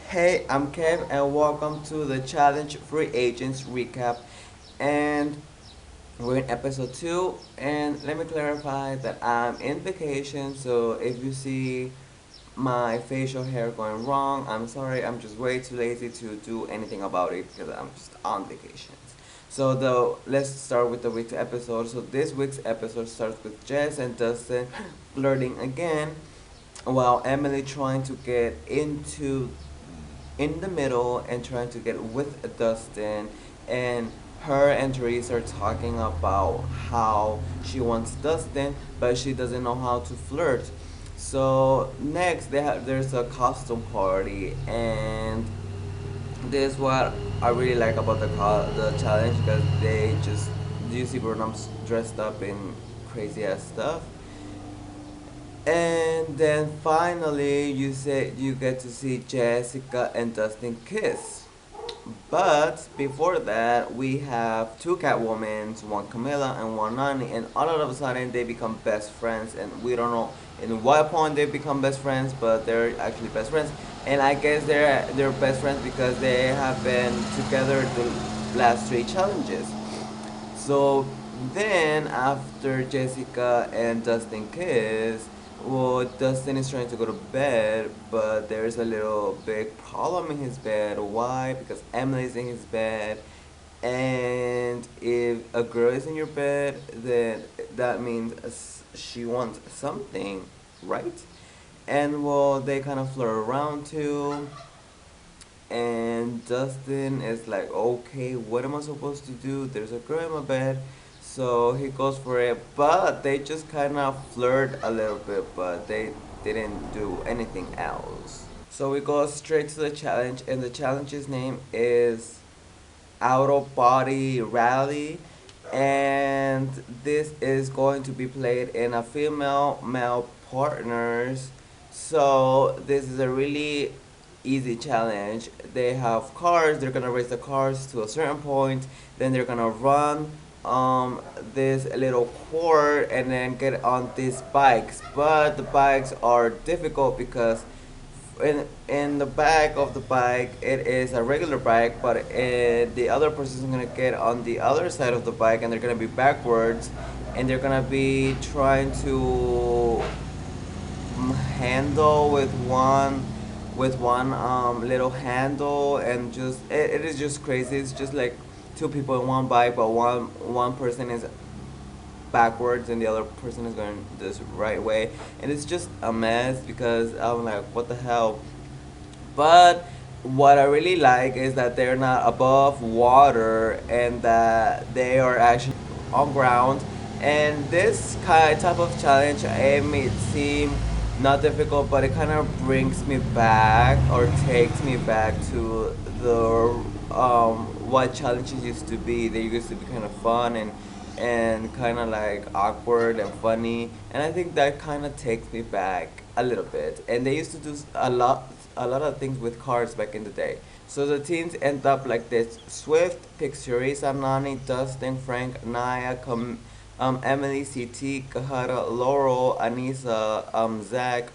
Hey, I'm Kev, and welcome to the Challenge Free Agents Recap. And we're in episode 2. And let me clarify that I'm in vacation, so if you see my facial hair going wrong, I'm sorry, I'm just way too lazy to do anything about it because I'm just on vacation. Let's start with the week's episode. So this week's episode starts with Jess and Dustin flirting again, while Emily trying to get into in the middle and trying to get with Dustin, and her and Therese are talking about how she wants Dustin but she doesn't know how to flirt. So next there's a costume party, and this is what I really like about the challenge, because they just you see grown-ups dressed up in crazy ass stuff. And then finally, you get to see Jessica and Dustin kiss. But before that, we have two Catwomans, one Camilla and one Nani, and all of a sudden they become best friends, and we don't know in what point they become best friends, but they're actually best friends. And I guess they're best friends because they have been together the last three challenges. So then, after Jessica and Dustin kiss, well, Dustin is trying to go to bed, but there's a little big problem in his bed. Why? Because Emily's in his bed. And if a girl is in your bed, then that means she wants something, right? And well, they kind of flirt around too. And Dustin is like, okay, what am I supposed to do? There's a girl in my bed. So he goes for it, but they just kind of flirt a little bit, but they didn't do anything else. So we go straight to the challenge, and the challenge's name is Out of Body Rally. And this is going to be played in a female male partners. So this is a really easy challenge. They have cars, they're gonna race the cars to a certain point, then they're gonna run this little court and then get on these bikes. But the bikes are difficult because in the back of the bike it is a regular bike, but the other person is gonna get on the other side of the bike, and they're gonna be backwards, and they're gonna be trying to handle with one little handle, and just it is just crazy. It's just like two people in one bike, but one person is backwards and the other person is going this right way, and it's just a mess because I'm like, what the hell. But what I really like is that they're not above water and that they are actually on ground. And this type of challenge, it may seem not difficult, but it kind of brings me back or takes me back to the what challenges used to be. They used to be kind of fun and kind of like awkward and funny, and I think that kind of takes me back a little bit. And they used to do a lot of things with cars back in the day. So the teams end up like this: Swift picks Teresa, Nani, Dustin, Frank, Naya, Emily, CT, Kahara, Laurel, Anissa, Zach,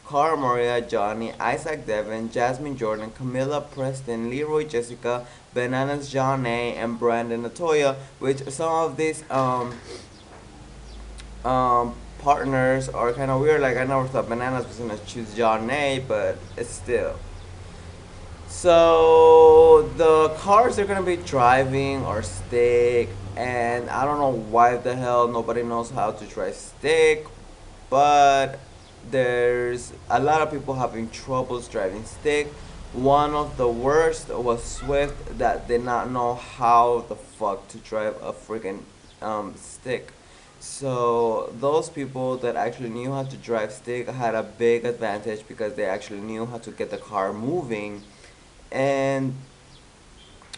Cara Maria, Johnny, Isaac Devin, Jasmine Jordan, Camilla Preston, Leroy Jessica, Bananas John A, and Brandon Natoya, which some of these partners are kind of weird. Like, I never thought Bananas was gonna choose John A, but it's still. So the cars they're gonna be driving are stick, and I don't know why the hell nobody knows how to drive stick, but there's a lot of people having troubles driving stick. One of the worst was Swift, that did not know how the fuck to drive a freaking stick. So those people that actually knew how to drive stick had a big advantage because they actually knew how to get the car moving. And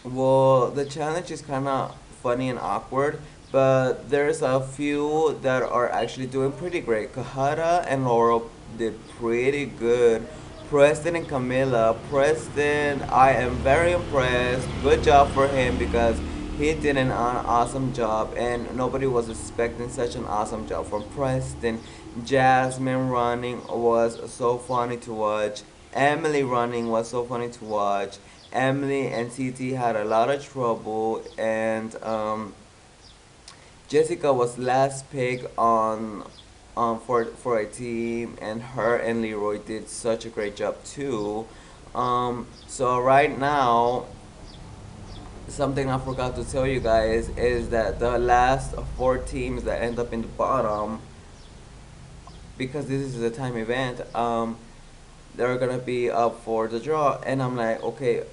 well, the challenge is kind of funny and awkward, but there's a few that are actually doing pretty great. Kahara and Laurel did pretty good. Preston and Camilla. Preston, I am very impressed. Good job for him because he did an awesome job, and nobody was expecting such an awesome job from Preston. Jasmine running was so funny to watch. Emily running was so funny to watch. Emily and TT had a lot of trouble, and Jessica was last pick on for a team, and her and Leroy did such a great job too. So right now, something I forgot to tell you guys is that the last four teams that end up in the bottom, because this is a time event, they're gonna be up for the draw, and I'm like, okay,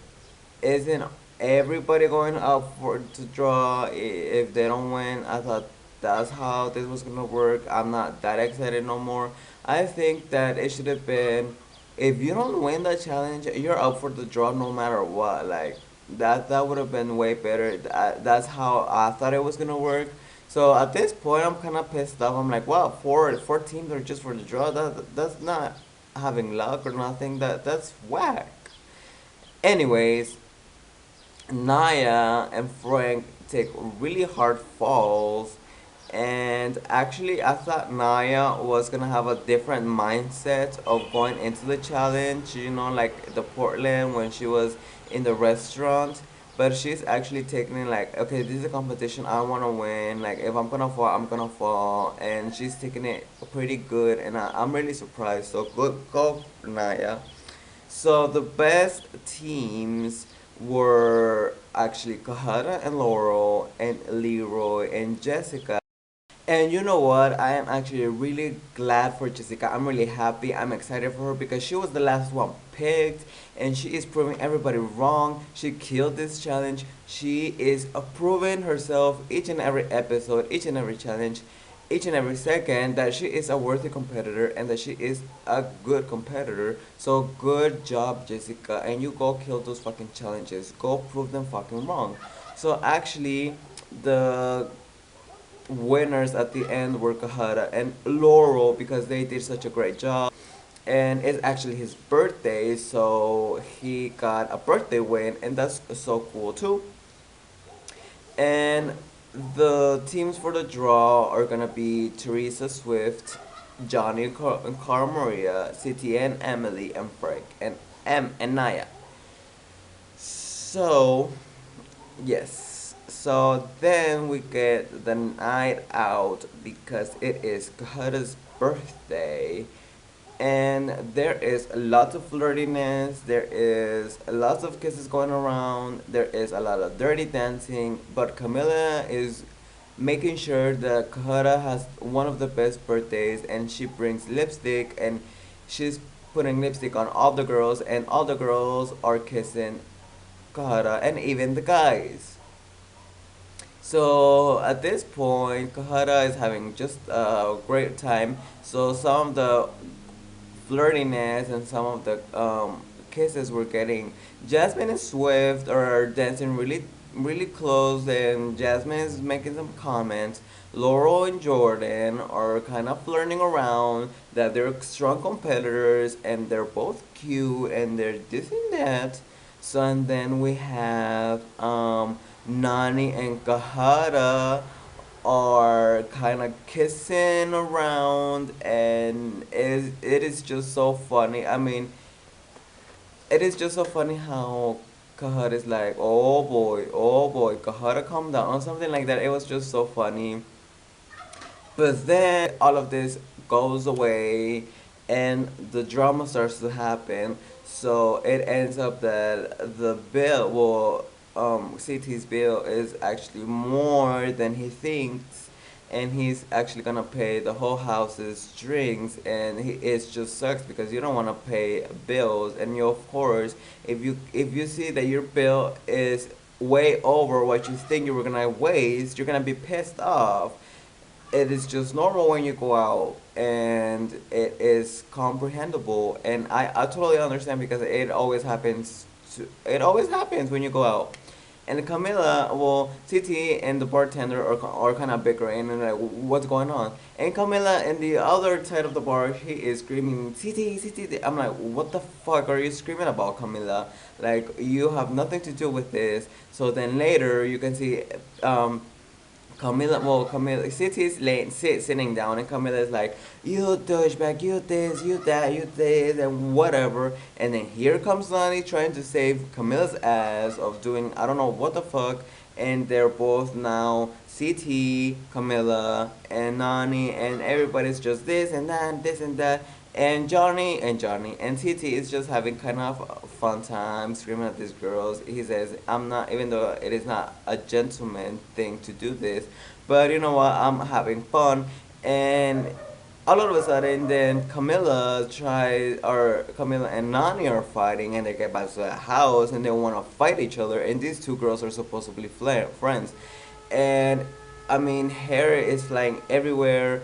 isn't everybody going up for to draw if they don't win? I thought that's how this was gonna work. I'm not that excited no more. I think that it should have been, if you don't win the challenge, you're up for the draw no matter what. Like that would have been way better. That's how I thought it was gonna work. So at this point, I'm kind of pissed off. I'm like, wow, four teams are just for the draw. That's not having luck or nothing. That's whack. Anyways, Naya and Frank take really hard falls, and actually I thought Naya was gonna have a different mindset of going into the challenge, you know, like the Portland when she was in the restaurant. But she's actually taking it like, okay, this is a competition, I wanna win, like if I'm gonna fall, I'm gonna fall, and she's taking it pretty good, and I'm really surprised. So good, go Naya. So the best teams were actually Kahara and Laurel and Leroy and Jessica. And you know what? I am actually really glad for Jessica. I'm really happy. I'm excited for her because she was the last one picked, and she is proving everybody wrong. She killed this challenge. She is proving herself each and every episode, each and every challenge, each and every second that she is a worthy competitor and that she is a good competitor. So good job, Jessica. And you go kill those fucking challenges. Go prove them fucking wrong. So actually, the winners at the end were Kahara and Laurel because they did such a great job. And it's actually his birthday, so he got a birthday win, and that's so cool too. And the teams for the draw are gonna be Teresa Swift, Johnny Cara Maria, City and Emily and Frank and and Naya. So yes. So then we get the night out because it is Kahada's birthday, and there is a lot of flirtiness, there is a lot of kisses going around, there is a lot of dirty dancing, but Camilla is making sure that Kahara has one of the best birthdays, and she brings lipstick, and she's putting lipstick on all the girls, and all the girls are kissing Kahara, and even the guys. So at this point, Kahara is having just a great time. So some of the flirtiness and some of the kisses we're getting. Jasmine and Swift are dancing really close, and Jasmine is making some comments. Laurel and Jordan are kind of flirting around that they're strong competitors and they're both cute and they're this and that. So and then we have Nani and Kahara are kind of kissing around, and it is just so funny. I mean, it is just so funny how Kahara is like, oh boy, Kahara, calm down, or something like that. It was just so funny. But then all of this goes away, and the drama starts to happen. So it ends up that the bill, well, CT's bill is actually more than he thinks, and he's actually gonna pay the whole house's drinks, and it just sucks because you don't want to pay bills, and you, of course, if you see that your bill is way over what you think you were gonna waste, you're gonna be pissed off. It is just normal when you go out, and it is comprehensible, and I totally understand because it always happens when you go out. And Camila, well, Titi and the bartender are kind of bickering and like, what's going on? And Camila in the other side of the bar, he is screaming, Titi, Titi. I'm like, what the fuck are you screaming about, Camila? Like, you have nothing to do with this. So then later, you can see Camila, City's sitting down, and Camila is like, you douchebag, you this, you that, you this, and whatever. And then here comes Lonnie trying to save Camila's ass of doing I don't know what the fuck. And they're both now CT, Camila, and Nani, and everybody's just this and that. And TT is just having kind of a fun time screaming at these girls. He says, I'm not, even though it is not a gentleman thing to do this, but you know what, I'm having fun. And all of a sudden, then Camilla and Nani are fighting, and they get back to the house, and they want to fight each other, and these two girls are supposedly friends. And I mean, hair is flying everywhere,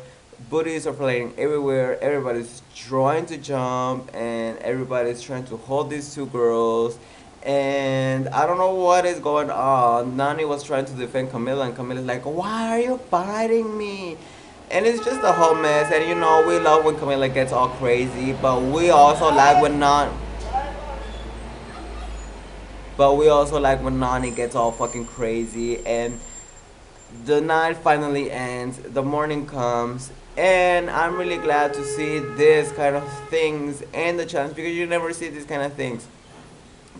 booties are flying everywhere, everybody's trying to jump, and everybody's trying to hold these two girls. And I don't know what is going on. Nani was trying to defend Camilla, and Camilla's like, why are you fighting me? And it's just a whole mess. And you know, we love when Camilla gets all crazy, but we also like when not. But we also like when Nani gets all fucking crazy. And the night finally ends, the morning comes, and I'm really glad to see this kind of things and the chance, because you never see these kind of things.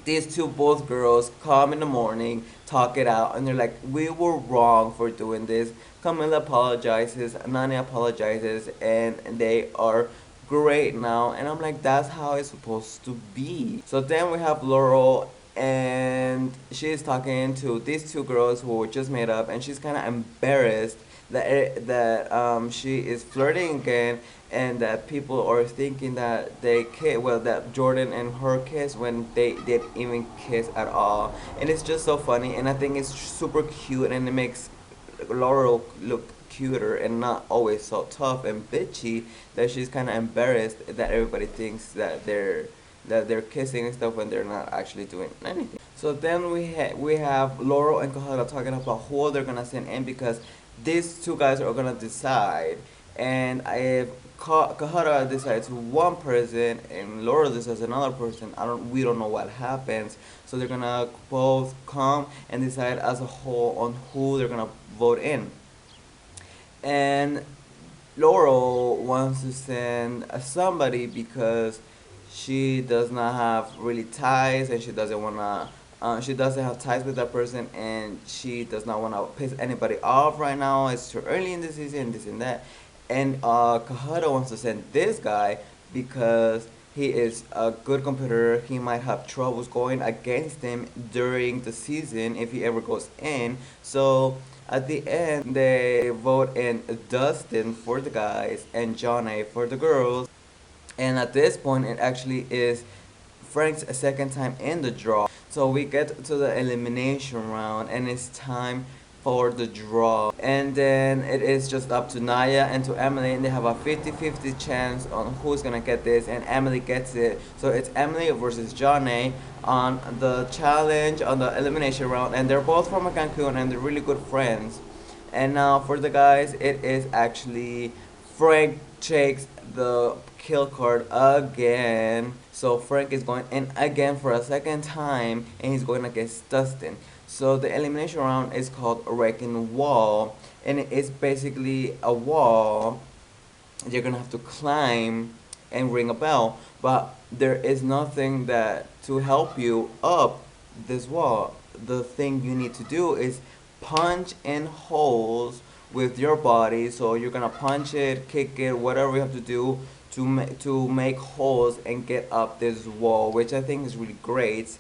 These two both girls come in the morning, talk it out, and they're like, we were wrong for doing this. Camila apologizes, Nani apologizes, and they are great now. And I'm like, that's how it's supposed to be. So then we have Laurel, and she's talking to these two girls who just made up, and she's kind of embarrassed that she is flirting again, and that people are thinking that that Jordan and her kiss when they didn't even kiss at all. And it's just so funny, and I think it's super cute, and it makes Laurel look cuter and not always so tough and bitchy, that she's kind of embarrassed that everybody thinks that they're kissing and stuff when they're not actually doing anything. So then we have Laurel and Kahara talking about who they're gonna send in, because these two guys are gonna decide. And if Kahara decides one person and Laurel decides another person, we don't know what happens. So they're gonna both come and decide as a whole on who they're gonna vote in. And Laurel wants to send somebody because she does not have really ties, and she doesn't have ties with that person, and she does not want to piss anybody off right now. It's too early in the season, this and that. And Kahara wants to send this guy because he is a good competitor. He might have troubles going against him during the season if he ever goes in. So at the end, they vote in Dustin for the guys and Johnny for the girls. And at this point, it actually is Frank's second time in the draw. So we get to the elimination round, and it's time for the draw. And then it is just up to Naya and to Emily, and they have a 50-50 chance on who's gonna get this, and Emily gets it. So it's Emily versus Johnny on the challenge, on the elimination round, and they're both from Cancun, and they're really good friends. And now for the guys, it is actually Frank takes the kill card again. So Frank is going in again for a second time, and he's going against Dustin. So the elimination round is called Wrecking Wall, and it is basically a wall you're gonna have to climb and ring a bell, but there is nothing that to help you up this wall. The thing you need to do is punch in holes with your body. So you're gonna punch it, kick it, whatever you have to do to make holes and get up this wall, which I think is really great.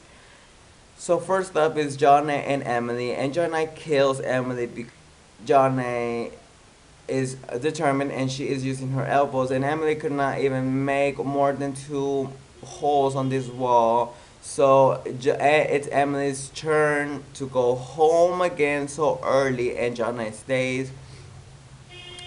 So first up is Johnny and Emily, and Johnny kills Emily because Johnny is determined, and she is using her elbows, and Emily could not even make more than 2 holes on this wall. So it's Emily's turn to go home again so early, and Johnny stays.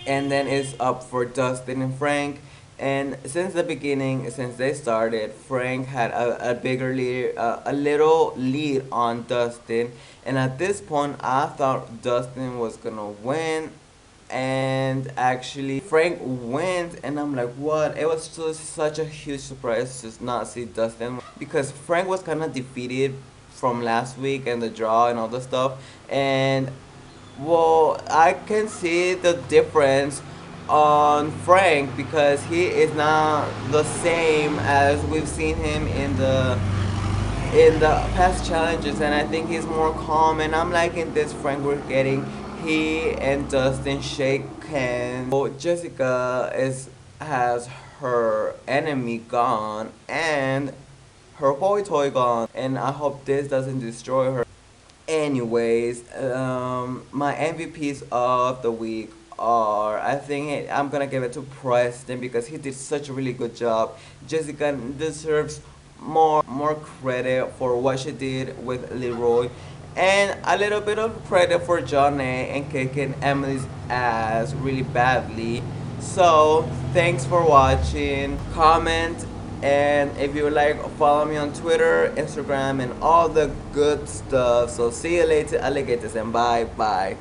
And then it's up for Dustin and Frank. And since the beginning, since they started, Frank had a bigger lead, a little lead on Dustin. And at this point, I thought Dustin was gonna win. And actually, Frank wins, and I'm like, what? It was just such a huge surprise to not see Dustin, because Frank was kind of defeated from last week and the draw and all the stuff. And Well, I can see the difference on Frank because he is not the same as we've seen him in the past challenges, and I think he's more calm. And I'm liking this Frank we're getting. He and Dustin shake hands. So Jessica is has her enemy gone and her boy toy gone, and I hope this doesn't destroy her. Anyways, my MVPs of the week are, I think I'm gonna give it to Preston because he did such a really good job. Jessica deserves more credit for what she did with Leroy, and a little bit of credit for Johnny and kicking Emily's ass really badly. So thanks for watching. Comment, and if you like, follow me on Twitter, Instagram, and all the good stuff. So see you later, alligators, and bye bye.